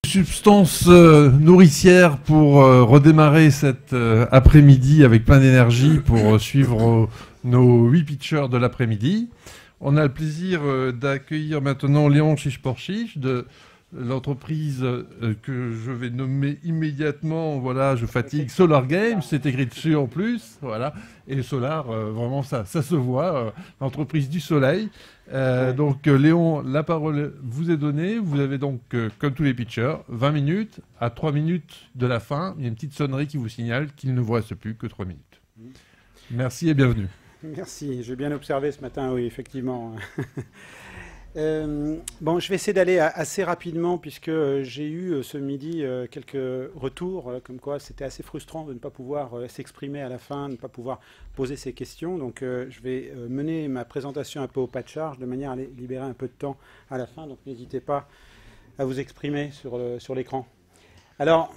Substance nourricière pour redémarrer cet après-midi avec plein d'énergie pour suivre nos 8 pitchers de l'après-midi. On a le plaisir d'accueillir maintenant Léon Chiche-Porchiche de l'entreprise que je vais nommer immédiatement, voilà, je fatigue, Solar Games, c'est écrit dessus en plus, voilà, et Solar, vraiment ça se voit, l'entreprise du soleil. Donc Léon, la parole vous est donnée, vous avez donc, comme tous les pitchers, 20 minutes, à 3 minutes de la fin, il y a une petite sonnerie qui vous signale qu'il ne vous reste plus que 3 minutes. Merci et bienvenue. Merci, j'ai bien observé ce matin, oui, effectivement. Bon, je vais essayer d'aller assez rapidement puisque j'ai eu ce midi quelques retours comme quoi c'était assez frustrant de ne pas pouvoir s'exprimer à la fin, de ne pas pouvoir poser ses questions. Donc je vais mener ma présentation un peu au pas de charge de manière à libérer un peu de temps à la fin. Donc n'hésitez pas à vous exprimer sur l'écran. Alors,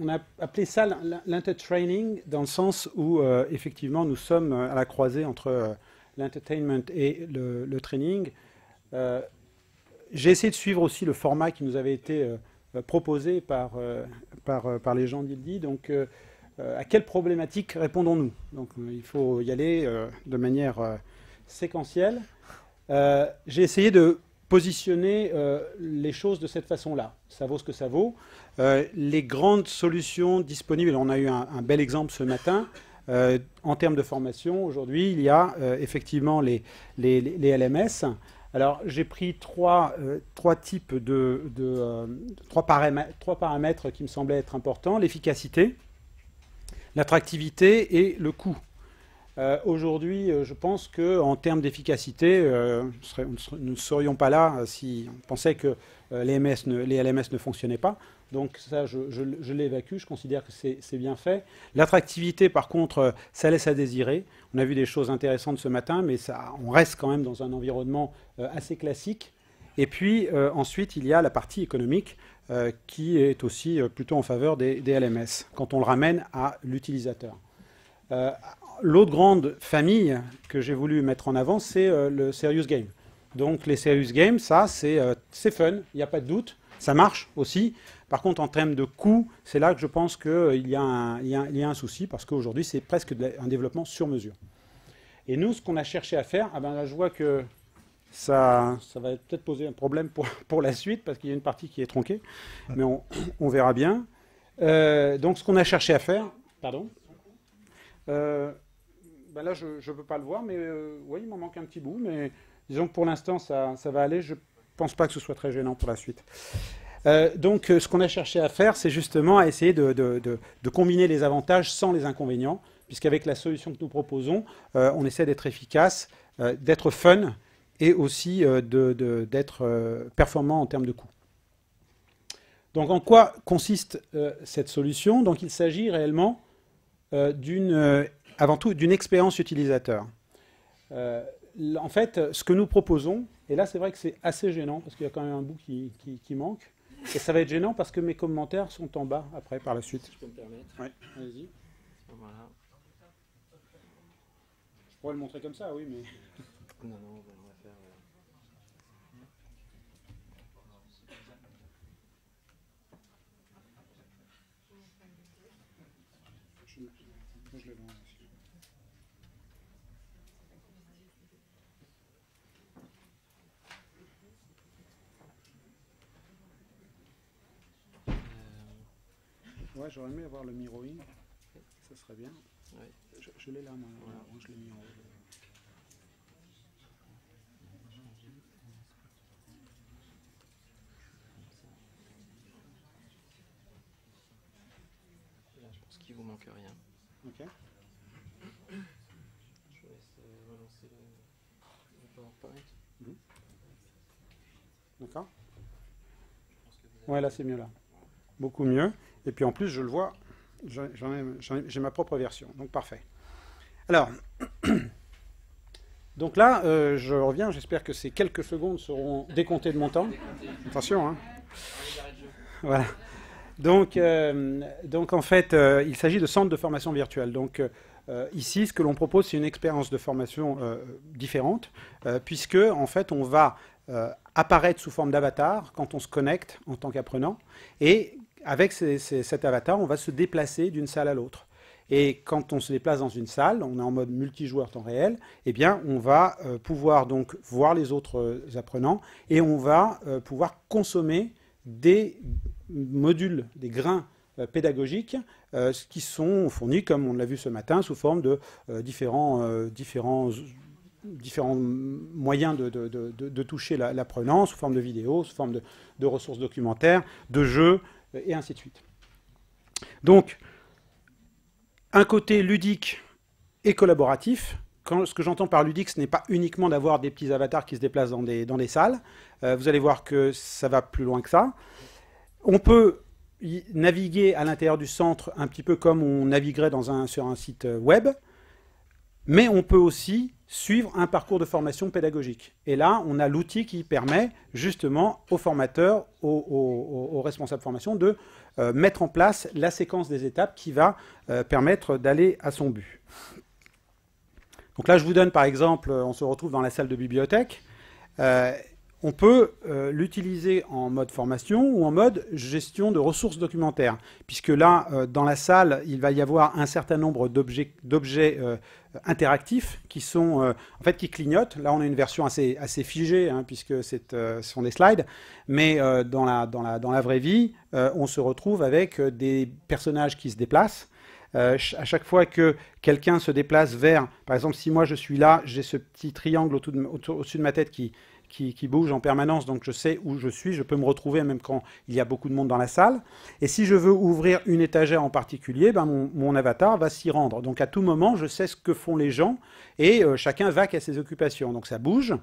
on a appelé ça l'entertaining dans le sens où effectivement nous sommes à la croisée entre l'entertainment et le training. J'ai essayé de suivre aussi le format qui nous avait été proposé par les gens d'Ildi. Donc, à quelle problématique répondons-nous? Donc, il faut y aller de manière séquentielle. J'ai essayé de positionner les choses de cette façon-là. Ça vaut ce que ça vaut. Les grandes solutions disponibles, on a eu un bel exemple ce matin. En termes de formation, aujourd'hui, il y a effectivement les LMS. Alors, j'ai pris trois paramètres qui me semblaient être importants: l'efficacité, l'attractivité et le coût. Aujourd'hui, je pense qu'en termes d'efficacité, nous ne serions pas là si on pensait que les LMS ne fonctionnaient pas. Donc ça, je l'évacue, je considère que c'est bien fait. L'attractivité, par contre, ça laisse à désirer. On a vu des choses intéressantes ce matin, mais on reste quand même dans un environnement assez classique. Et puis, ensuite, il y a la partie économique qui est aussi plutôt en faveur des LMS, quand on le ramène à l'utilisateur. L'autre grande famille que j'ai voulu mettre en avant, c'est le Serious Game. Donc les Serious Games, ça, c'est fun, il n'y a pas de doute. Ça marche aussi. Par contre, en termes de coût, c'est là que je pense qu'il y a un souci, parce qu'aujourd'hui, c'est presque un développement sur mesure. Et nous, ce qu'on a cherché à faire, là, je vois que ça va peut-être poser un problème pour la suite, parce qu'il y a une partie qui est tronquée, mais on verra bien. Donc, ce qu'on a cherché à faire... Pardon ? Là, je ne peux pas le voir, mais oui, il m'en manque un petit bout, mais disons que pour l'instant, ça va aller. Je ne pense pas que ce soit très gênant pour la suite. Donc, ce qu'on a cherché à faire, c'est justement à essayer de combiner les avantages sans les inconvénients, puisqu'avec la solution que nous proposons, on essaie d'être efficace, d'être fun et aussi d'être performant en termes de coût. Donc, en quoi consiste cette solution? Donc, il s'agit réellement avant tout d'une expérience utilisateur. En fait, ce que nous proposons, et là c'est vrai que c'est assez gênant, parce qu'il y a quand même un bout qui manque, et ça va être gênant parce que mes commentaires sont en bas après, par la suite. Si je peux me permettre. Oui, allez-y. Voilà. Je pourrais le montrer comme ça, oui, mais... Non, on va faire... Je le vois aussi. Ouais, j'aurais aimé avoir le mirroring, ça serait bien. Ouais. Je l'ai là, moi. Voilà, je l'ai mis en haut. Là, je pense qu'il vous manque rien. Ok. Je vous laisse relancer le PowerPoint. D'accord. Ouais, là c'est mieux là. Beaucoup mieux. Et puis en plus, je le vois, j'ai ma propre version. Donc parfait. Alors, donc là, je reviens. J'espère que ces quelques secondes seront décomptées de mon temps. Attention, hein. Voilà. Donc en fait, il s'agit de centres de formation virtuelle. Donc ici, ce que l'on propose, c'est une expérience de formation différente, puisque en fait, on va apparaître sous forme d'avatar quand on se connecte en tant qu'apprenant, et avec cet avatar, on va se déplacer d'une salle à l'autre. Et quand on se déplace dans une salle, on est en mode multijoueur temps réel, eh bien, on va pouvoir donc voir les autres apprenants et on va pouvoir consommer des modules, des grains pédagogiques qui sont fournis, comme on l'a vu ce matin, sous forme de différents moyens de toucher l'apprenant, sous forme de vidéos, sous forme de ressources documentaires, de jeux, et ainsi de suite. Donc, un côté ludique et collaboratif. Ce que j'entends par ludique, ce n'est pas uniquement d'avoir des petits avatars qui se déplacent dans des salles. Vous allez voir que ça va plus loin que ça. On peut naviguer à l'intérieur du centre un petit peu comme on naviguerait sur un site web, mais on peut aussi suivre un parcours de formation pédagogique. Et là, on a l'outil qui permet justement aux formateurs, aux responsables de formation de mettre en place la séquence des étapes qui va permettre d'aller à son but. Donc là, je vous donne par exemple, on se retrouve dans la salle de bibliothèque. On peut l'utiliser en mode formation ou en mode gestion de ressources documentaires, puisque là, dans la salle, il va y avoir un certain nombre d'objets interactifs qui sont en fait qui clignotent. Là, on a une version assez figée, hein, puisque ce sont des slides, mais dans la vraie vie, on se retrouve avec des personnages qui se déplacent. À chaque fois que quelqu'un se déplace vers, par exemple, si moi je suis là, j'ai ce petit triangle au-dessus de ma tête qui bouge en permanence, donc je sais où je suis, je peux me retrouver même quand il y a beaucoup de monde dans la salle. Et si je veux ouvrir une étagère en particulier, ben mon avatar va s'y rendre. Donc à tout moment, je sais ce que font les gens et chacun vaque à ses occupations. Donc ça bouge.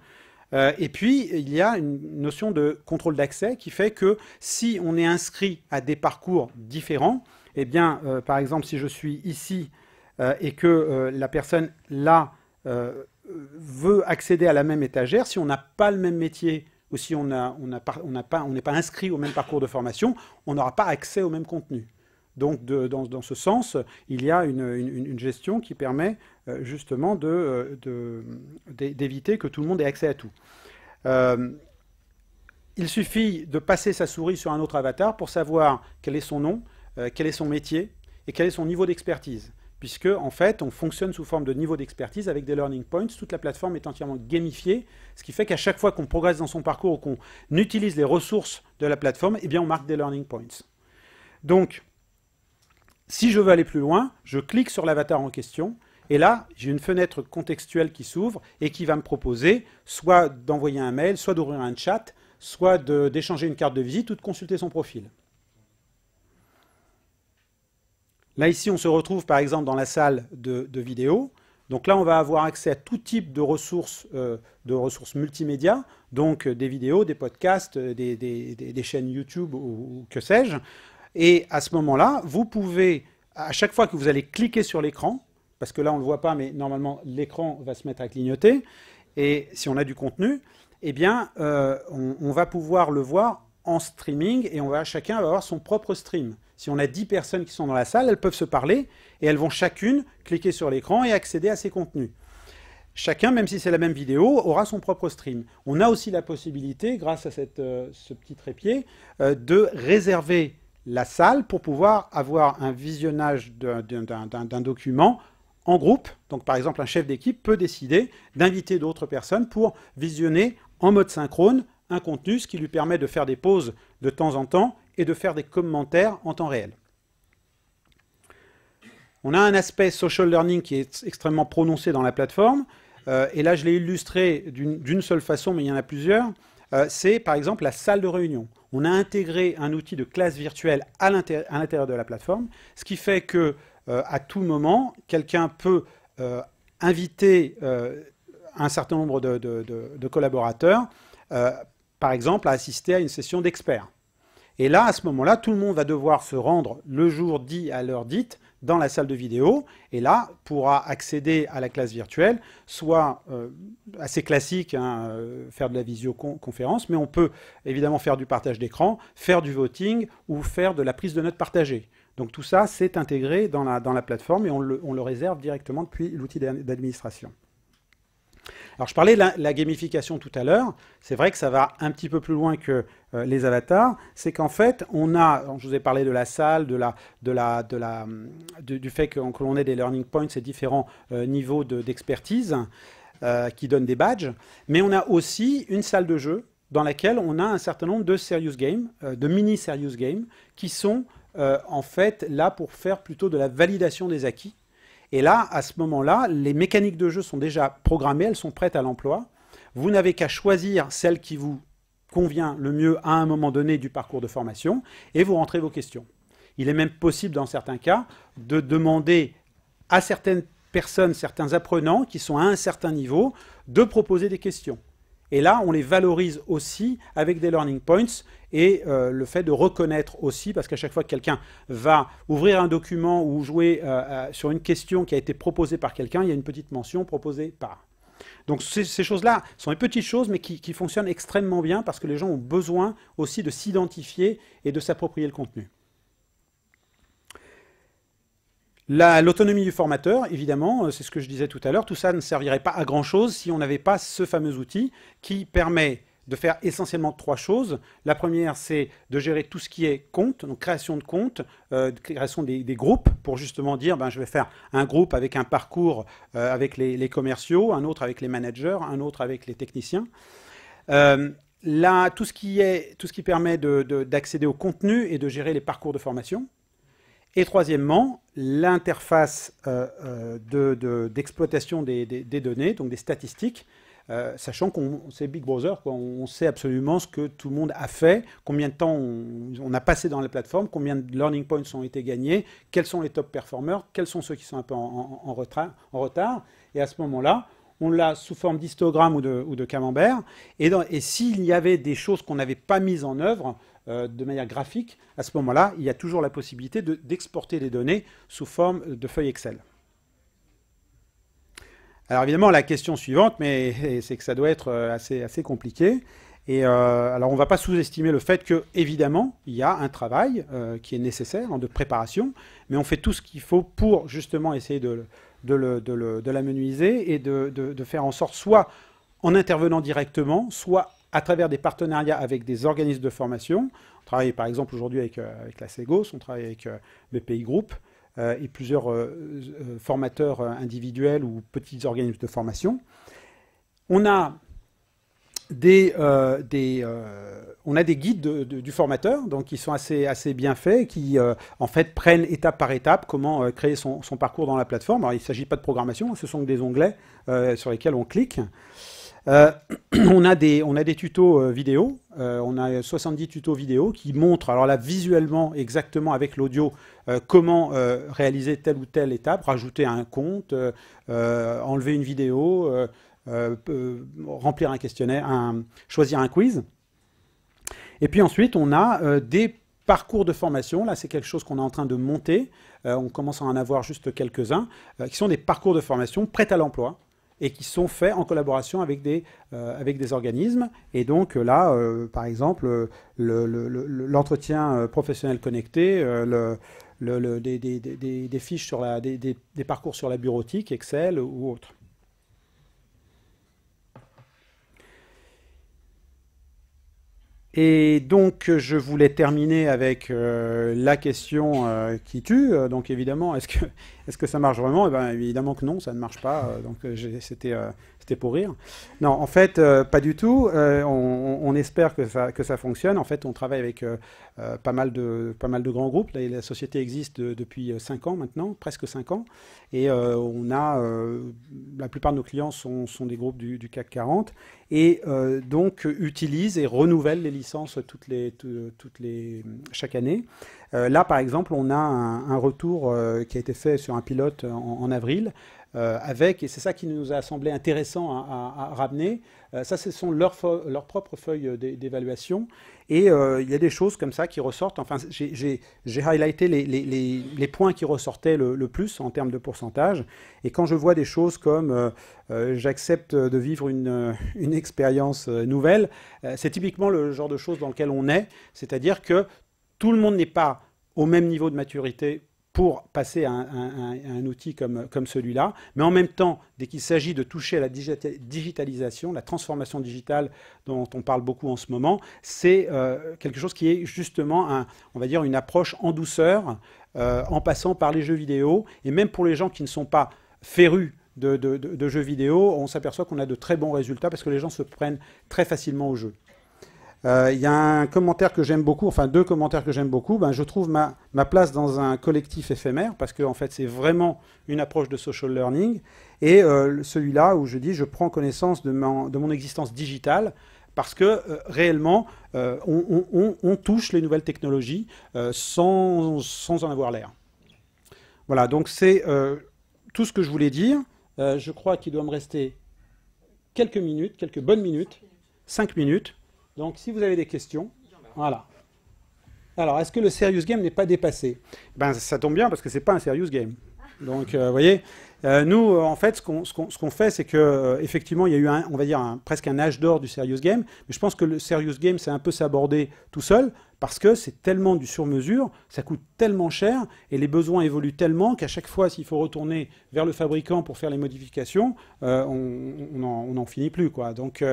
Et puis, il y a une notion de contrôle d'accès qui fait que si on est inscrit à des parcours différents, eh bien, par exemple, si je suis ici et que la personne là veut accéder à la même étagère, si on n'a pas le même métier ou si on n'est pas inscrit au même parcours de formation, on n'aura pas accès au même contenu. Donc, dans ce sens, il y a une gestion qui permet justement d'éviter que tout le monde ait accès à tout. Il suffit de passer sa souris sur un autre avatar pour savoir quel est son nom, quel est son métier et quel est son niveau d'expertise. Puisque, en fait, on fonctionne sous forme de niveau d'expertise avec des learning points. Toute la plateforme est entièrement gamifiée, ce qui fait qu'à chaque fois qu'on progresse dans son parcours ou qu'on utilise les ressources de la plateforme, eh bien, on marque des learning points. Donc, si je veux aller plus loin, je clique sur l'avatar en question, et là, j'ai une fenêtre contextuelle qui s'ouvre et qui va me proposer soit d'envoyer un mail, soit d'ouvrir un chat, soit d'échanger une carte de visite ou de consulter son profil. Là, ici, on se retrouve, par exemple, dans la salle de vidéo. Donc là, on va avoir accès à tout type de ressources multimédia, donc des vidéos, des podcasts, des chaînes YouTube ou que sais-je. Et à ce moment-là, vous pouvez, à chaque fois que vous allez cliquer sur l'écran, parce que là, on ne le voit pas, mais normalement, l'écran va se mettre à clignoter, et si on a du contenu, eh bien, on va pouvoir le voir en streaming, et chacun va avoir son propre stream. Si on a 10 personnes qui sont dans la salle, elles peuvent se parler et elles vont chacune cliquer sur l'écran et accéder à ces contenus. Chacun, même si c'est la même vidéo, aura son propre stream. On a aussi la possibilité, grâce à ce petit trépied, de réserver la salle pour pouvoir avoir un visionnage d'un document en groupe. Donc par exemple, un chef d'équipe peut décider d'inviter d'autres personnes pour visionner en mode synchrone un contenu, ce qui lui permet de faire des pauses de temps en temps et de faire des commentaires en temps réel. On a un aspect social learning qui est extrêmement prononcé dans la plateforme, et là je l'ai illustré d'une seule façon, mais il y en a plusieurs. C'est par exemple la salle de réunion. On a intégré un outil de classe virtuelle à l'intérieur de la plateforme, ce qui fait que à tout moment, quelqu'un peut inviter un certain nombre de collaborateurs, par exemple, à assister à une session d'experts. Et là, à ce moment-là, tout le monde va devoir se rendre le jour dit à l'heure dite dans la salle de vidéo, et là, pourra accéder à la classe virtuelle, soit assez classique, hein, faire de la visioconférence, mais on peut évidemment faire du partage d'écran, faire du voting, ou faire de la prise de notes partagée. Donc tout ça, c'est intégré dans la plateforme, et on le réserve directement depuis l'outil d'administration. Alors je parlais de la gamification tout à l'heure, c'est vrai que ça va un petit peu plus loin que les avatars, c'est qu'en fait on a, je vous ai parlé de la salle, du fait que l'on ait des learning points et différents niveaux d'expertise qui donnent des badges, mais on a aussi une salle de jeu dans laquelle on a un certain nombre de serious games, de mini serious games, qui sont en fait là pour faire plutôt de la validation des acquis. Et là, à ce moment-là, les mécaniques de jeu sont déjà programmées, elles sont prêtes à l'emploi. Vous n'avez qu'à choisir celle qui vous convient le mieux à un moment donné du parcours de formation et vous rentrez vos questions. Il est même possible, dans certains cas, de demander à certaines personnes, certains apprenants qui sont à un certain niveau, de proposer des questions. Et là, on les valorise aussi avec des learning points et le fait de reconnaître aussi, parce qu'à chaque fois que quelqu'un va ouvrir un document ou jouer sur une question qui a été proposée par quelqu'un, il y a une petite mention proposée par. Donc ces choses-là sont des petites choses, mais qui fonctionnent extrêmement bien parce que les gens ont besoin aussi de s'identifier et de s'approprier le contenu. L'autonomie du formateur, évidemment, c'est ce que je disais tout à l'heure, tout ça ne servirait pas à grand-chose si on n'avait pas ce fameux outil qui permet de faire essentiellement 3 choses. La première, c'est de gérer tout ce qui est compte, donc création de compte, création des groupes, pour justement dire, je vais faire un groupe avec un parcours avec les commerciaux, un autre avec les managers, un autre avec les techniciens. Tout ce qui permet d'accéder au contenu et de gérer les parcours de formation. Et troisièmement, l'interface d'exploitation des données, donc des statistiques, sachant qu'on c'est Big Brother, quoi, on sait absolument ce que tout le monde a fait, combien de temps on a passé dans la plateforme, combien de learning points ont été gagnés, quels sont les top performers, quels sont ceux qui sont un peu en retard. Et à ce moment-là, on l'a sous forme d'histogramme ou de camembert. Et s'il y avait des choses qu'on n'avait pas mises en œuvre, de manière graphique, à ce moment-là, il y a toujours la possibilité d'exporter les données sous forme de feuilles Excel. Alors évidemment, la question suivante, c'est que ça doit être assez compliqué. Et alors on ne va pas sous-estimer le fait que, évidemment, il y a un travail qui est nécessaire de préparation, mais on fait tout ce qu'il faut pour justement essayer de l'amenuiser et de faire en sorte, soit en intervenant directement, soit à travers des partenariats avec des organismes de formation. On travaille par exemple aujourd'hui avec la Segos, on travaille avec BPI Group et plusieurs formateurs individuels ou petits organismes de formation. On a des guides du formateur, donc qui sont assez bien faits, qui en fait prennent étape par étape comment créer son parcours dans la plateforme. Alors il ne s'agit pas de programmation, ce sont des onglets sur lesquels on clique. On a des tutos vidéo, on a 70 tutos vidéo qui montrent, alors là visuellement exactement avec l'audio, comment réaliser telle ou telle étape, rajouter un compte, enlever une vidéo, remplir un questionnaire, choisir un quiz. Et puis ensuite on a des parcours de formation, là c'est quelque chose qu'on est en train de monter, on commence à en avoir juste quelques-uns, qui sont des parcours de formation prêts à l'emploi, et qui sont faits en collaboration avec des organismes. Et donc là, par exemple, l'entretien professionnel connecté, des fiches sur des parcours sur la bureautique, Excel ou autre. Et donc, je voulais terminer avec la question qui tue. Donc, évidemment, est-ce que ça marche vraiment? Eh bien, évidemment que non, ça ne marche pas. Donc, c'était pour rire. Non, en fait, pas du tout. On espère que ça fonctionne. En fait, on travaille avec pas mal de grands groupes. La société existe depuis 5 ans maintenant, presque 5 ans. Et la plupart de nos clients sont des groupes du CAC 40 et donc utilisent et renouvellent les licences chaque année. Là, par exemple, on a un retour qui a été fait sur un pilote en avril avec, et c'est ça qui nous a semblé intéressant à ramener, ça ce sont leurs propres feuilles d'évaluation, et il y a des choses comme ça qui ressortent. Enfin, j'ai highlighté les points qui ressortaient le plus en termes de pourcentage, et quand je vois des choses comme j'accepte de vivre une expérience nouvelle, c'est typiquement le genre de choses dans lequel on est, c'est-à-dire que tout le monde n'est pas au même niveau de maturité pour passer à un outil comme celui-là. Mais en même temps, dès qu'il s'agit de toucher à la digitalisation, la transformation digitale dont on parle beaucoup en ce moment, c'est quelque chose qui est justement, on va dire, une approche en douceur, en passant par les jeux vidéo. Et même pour les gens qui ne sont pas férus de jeux vidéo, on s'aperçoit qu'on a de très bons résultats parce que les gens se prennent très facilement au jeu. Il y a un commentaire que j'aime beaucoup, enfin 2 commentaires que j'aime beaucoup. Ben, je trouve ma place dans un collectif éphémère parce que en fait, c'est vraiment une approche de social learning. Et celui-là où je dis je prends connaissance de mon existence digitale parce que réellement, on touche les nouvelles technologies sans en avoir l'air. Voilà, donc c'est tout ce que je voulais dire. Je crois qu'il doit me rester quelques minutes, quelques bonnes minutes, 5 minutes. Donc, si vous avez des questions, voilà. Alors, est-ce que le serious game n'est pas dépassé? Ben, ça tombe bien parce que c'est pas un serious game. Donc, vous voyez, nous, en fait, ce qu'on fait, c'est que effectivement, il y a eu on va dire presque un âge d'or du serious game. Mais je pense que le serious game, c'est un peu s'aborder tout seul parce que c'est tellement du sur-mesure, ça coûte tellement cher et les besoins évoluent tellement qu'à chaque fois, s'il faut retourner vers le fabricant pour faire les modifications, on n'en finit plus, quoi. Donc,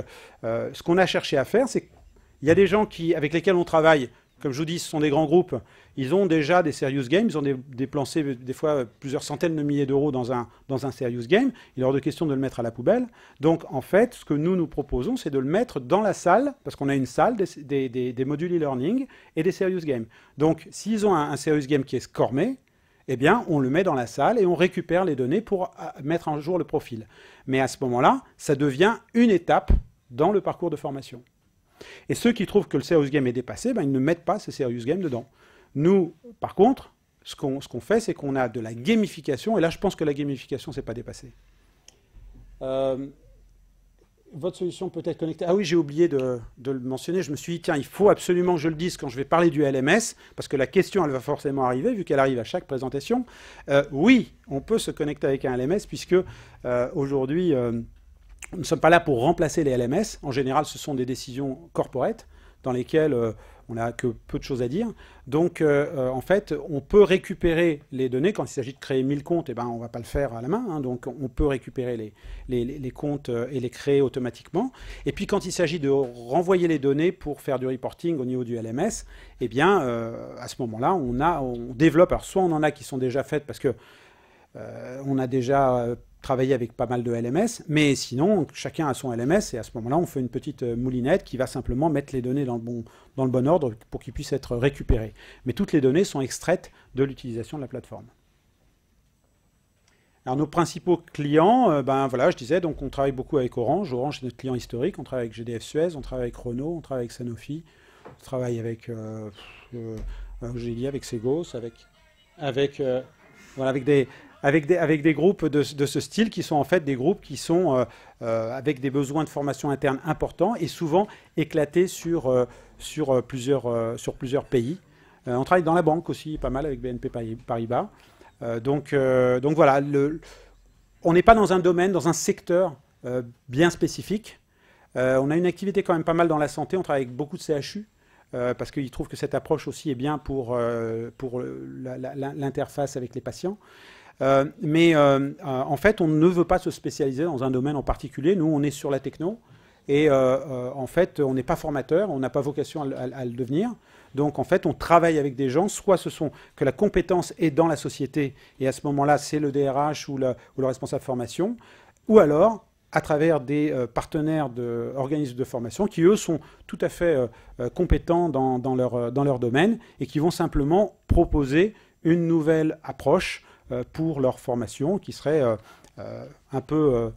ce qu'on a cherché à faire, c'est qu'il y a des gens avec lesquels on travaille. Comme je vous dis, ce sont des grands groupes. Ils ont déjà des serious games. Ils ont dépensé des fois plusieurs centaines de milliers d'euros dans un serious game. Il est hors de question de le mettre à la poubelle. Donc, en fait, ce que nous proposons, c'est de le mettre dans la salle, parce qu'on a une salle des modules e-learning et des serious games. Donc, s'ils ont un serious game qui est scormé, eh bien, on le met dans la salle et on récupère les données pour mettre en jour le profil. Mais à ce moment-là, ça devient une étape dans le parcours de formation. Et ceux qui trouvent que le serious game est dépassé, ben, ils ne mettent pas ce serious game dedans. Nous, par contre, ce qu'on fait, c'est qu'on a de la gamification, et là, je pense que la gamification, c'est pas dépassé. Votre solution peut être connectée. Ah oui, j'ai oublié de le mentionner. Je me suis dit, tiens, il faut absolument que je le dise quand je vais parler du LMS, parce que la question, elle va forcément arriver, vu qu'elle arrive à chaque présentation. Oui, on peut se connecter avec un LMS, puisque aujourd'hui... nous ne sommes pas là pour remplacer les LMS. En général, ce sont des décisions corporate dans lesquelles on n'a que peu de choses à dire. Donc, en fait, on peut récupérer les données. Quand il s'agit de créer 1000 comptes, eh ben, on ne va pas le faire à la main. Hein. Donc, on peut récupérer les comptes et les créer automatiquement. Et puis, quand il s'agit de renvoyer les données pour faire du reporting au niveau du LMS, eh bien, à ce moment-là, on développe. Alors, soit on en a qui sont déjà faites parce que on a déjà travaillé avec pas mal de LMS, mais sinon, chacun a son LMS, et à ce moment-là, on fait une petite moulinette qui va simplement mettre les données dans le bon ordre pour qu'ils puissent être récupérés. Mais toutes les données sont extraites de l'utilisation de la plateforme. Alors, nos principaux clients, ben voilà, je disais, donc on travaille beaucoup avec Orange. Orange, c'est notre client historique. On travaille avec GDF Suez, on travaille avec Renault, on travaille avec Sanofi, on travaille avec, j'ai dit, avec Segos, voilà, avec des groupes de ce style qui sont en fait des groupes qui sont avec des besoins de formation interne importants et souvent éclatés sur plusieurs pays. On travaille dans la banque aussi, pas mal avec BNP Paribas. Donc voilà, on n'est pas dans un domaine, dans un secteur bien spécifique. On a une activité quand même pas mal dans la santé, on travaille avec beaucoup de CHU. Parce qu'ils trouvent que cette approche aussi est bien pour l'interface avec les patients. Mais en fait, on ne veut pas se spécialiser dans un domaine en particulier. Nous, on est sur la techno. Et en fait, on n'est pas formateur, on n'a pas vocation à le devenir. Donc, en fait, on travaille avec des gens. Soit que la compétence est dans la société, et à ce moment-là, c'est le DRH ou le responsable formation. Ou alors, à travers des partenaires d'organismes de formation qui, eux, sont tout à fait compétents dans leur domaine et qui vont simplement proposer une nouvelle approche pour leur formation qui serait un peu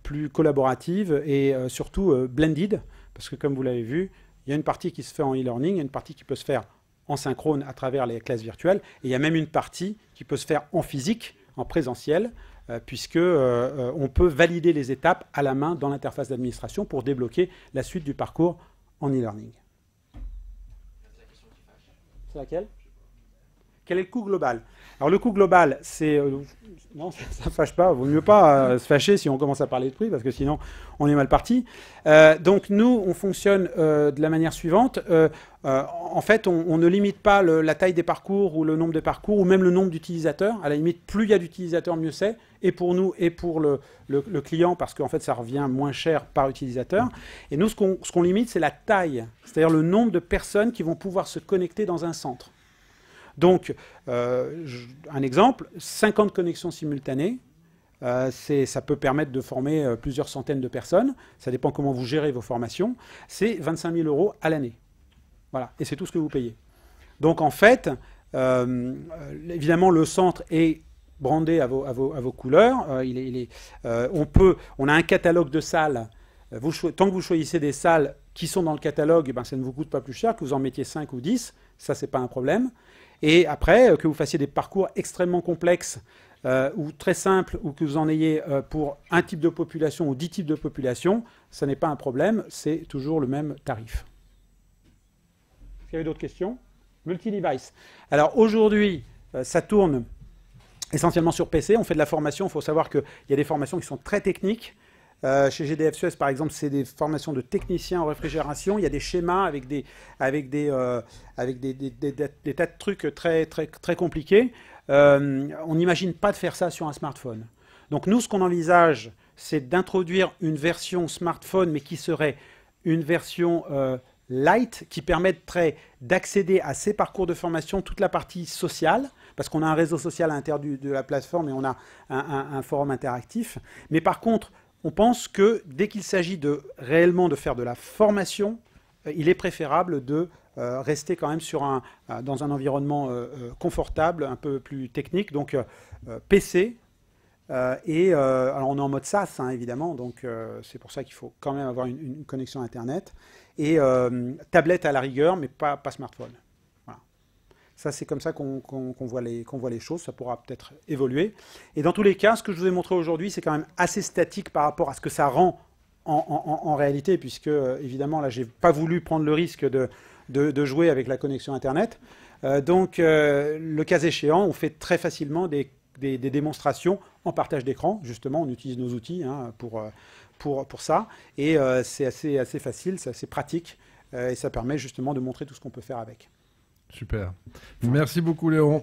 plus collaborative et surtout blended, parce que comme vous l'avez vu, il y a une partie qui se fait en e-learning, il y a une partie qui peut se faire en synchrone à travers les classes virtuelles, et il y a même une partie qui peut se faire en physique, en présentiel, puisque on peut valider les étapes à la main dans l'interface d'administration pour débloquer la suite du parcours en e-learning. C'est laquelle? Quel est le coût global? Alors le coût global, c'est... non, ça ne fâche pas. Il vaut mieux pas se fâcher si on commence à parler de prix, parce que sinon, on est mal parti. Donc nous, on fonctionne de la manière suivante. En fait, on ne limite pas la taille des parcours ou le nombre de parcours, ou même le nombre d'utilisateurs. À la limite, plus il y a d'utilisateurs, mieux c'est. Et pour nous, et pour le client, parce qu'en fait, ça revient moins cher par utilisateur. Et nous, ce qu'on limite, c'est la taille. C'est-à-dire le nombre de personnes qui vont pouvoir se connecter dans un centre. Donc, un exemple, 50 connexions simultanées, ça peut permettre de former plusieurs centaines de personnes. Ça dépend comment vous gérez vos formations. C'est 25 000 € à l'année. Voilà, et c'est tout ce que vous payez. Donc, en fait, évidemment, le centre est brandé à vos couleurs. On a un catalogue de salles. Tant que vous choisissez des salles qui sont dans le catalogue, ben, ça ne vous coûte pas plus cher, que vous en mettiez 5 ou 10. Ça, ce n'est pas un problème. Et après, que vous fassiez des parcours extrêmement complexes ou très simples, ou que vous en ayez pour un type de population ou 10 types de population, ça n'est pas un problème, c'est toujours le même tarif. Est-ce qu'il y avait d'autres questions? Multi-device. Alors aujourd'hui, ça tourne essentiellement sur PC. On fait de la formation. Il faut savoir qu'il y a des formations qui sont très techniques. Chez GDF Suez, par exemple, c'est des formations de techniciens en réfrigération. Il y a des schémas avec des tas de trucs très, très, très compliqués. On n'imagine pas de faire ça sur un smartphone. Donc nous, ce qu'on envisage, c'est d'introduire une version smartphone, mais qui serait une version light, qui permettrait d'accéder à ces parcours de formation, toute la partie sociale, parce qu'on a un réseau social à l'intérieur de la plateforme et on a un forum interactif. Mais par contre, on pense que dès qu'il s'agit réellement de faire de la formation, il est préférable de rester quand même dans un environnement confortable, un peu plus technique, donc PC. Alors on est en mode SaaS, hein, évidemment, donc c'est pour ça qu'il faut quand même avoir une connexion Internet. Et tablette à la rigueur, mais pas smartphone. Voilà. Ça, c'est comme ça qu'on voit les choses. Ça pourra peut-être évoluer. Et dans tous les cas, ce que je vous ai montré aujourd'hui, c'est quand même assez statique par rapport à ce que ça rend en réalité, puisque, évidemment, là, je n'ai pas voulu prendre le risque de jouer avec la connexion Internet. Donc, le cas échéant, on fait très facilement des démonstrations en partage d'écran. Justement, on utilise nos outils hein, pour ça. Et c'est assez facile, c'est assez pratique. Et ça permet justement de montrer tout ce qu'on peut faire avec. Super. Merci beaucoup, Léon.